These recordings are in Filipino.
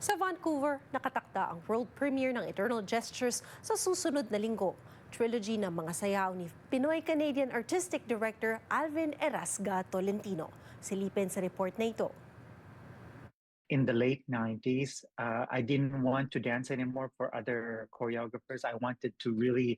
Sa Vancouver, nakatakda ang world premiere ng Eternal Gestures sa susunod na linggo. Trilogy ng mga sayaw ni Pinoy-Canadian Artistic Director Alvin Erasga Tolentino. Silipin sa report na ito. In the late 90s, I didn't want to dance anymore for other choreographers. I wanted to really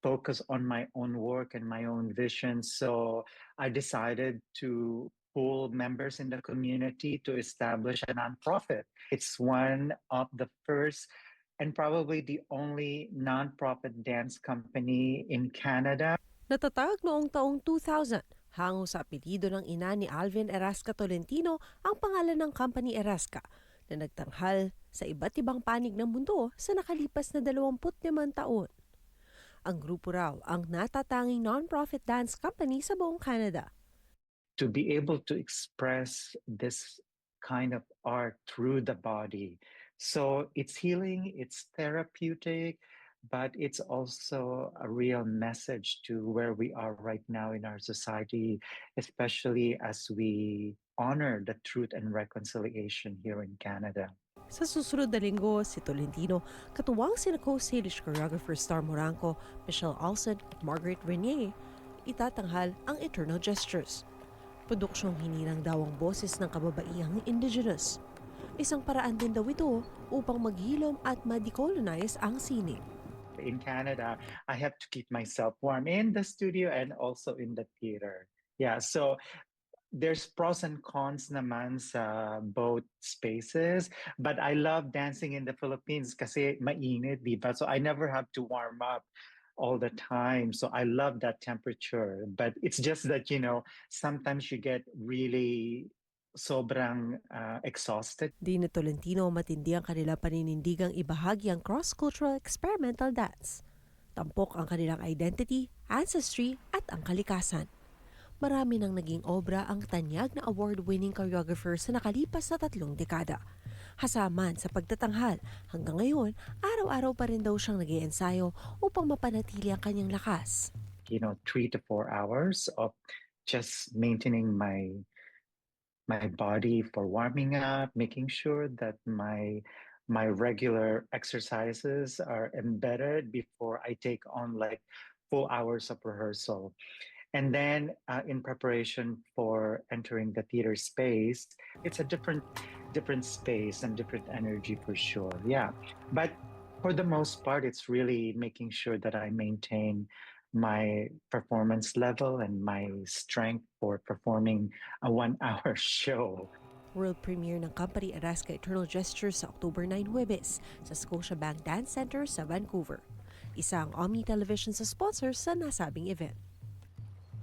focus on my own work and my own vision. So I decided to pull members in the community to establish a nonprofit. It's one of the first and probably the only nonprofit dance company in Canada. Natatag noong taong 2000, hango sa apelyido ng ina ni Alvin Erasga Tolentino ang pangalan ng company Erasga na nagtanghal sa iba't ibang panig ng mundo sa nakalipas na 25 taon. Ang grupo raw ang natatanging non-profit dance company sa buong Canada. To be able to express this kind of art through the body. So it's healing, it's therapeutic, but it's also a real message to where we are right now in our society, especially as we honor the truth and reconciliation here in Canada. Sa susunod na linggo, si Tolentino, katuwang sina co-stage choreographer Star Moranco, Michelle Alston at Margaret Renier, itatanghal ang Eternal Gestures. Produksyong hinirang daw ang boses ng kababaihang indigenous. Isang paraan din daw ito upang maghilom at ma-decolonize ang sining. In Canada, I have to keep myself warm in the studio and also in the theater. Yeah, so there's pros and cons naman sa both spaces, but I love dancing in the Philippines kasi mainit, di ba? So I never have to warm up all the time. So I love that temperature. But it's just that, sometimes you get really sobrang exhausted. Di ni Tolentino matindi ang kanilang paninindigang ibahagi ang cross-cultural experimental dance. Tampok ang kanilang identity, ancestry at ang kalikasan. Marami nang naging obra ang tanyag na award-winning choreographer sa nakalipas na 3 dekada. Hasaman sa pagtatanghal, hanggang ngayon, araw-araw pa rin daw siyang nag-iensayo upang mapanatili ang kanyang lakas. 3 to 4 hours of just maintaining my body for warming up, making sure that my regular exercises are embedded before I take on like full hours of rehearsal. And then in preparation for entering the theater space, it's a different space and different energy for sure. Yeah. But for the most part, it's really making sure that I maintain my performance level and my strength for performing a 1-hour show. World premiere ng company Erasga Eternal Gestures sa October 9 Huwebes sa Scotiabank Dance Center sa Vancouver. Isa ang Omni Television sa sponsor sa nasabing event.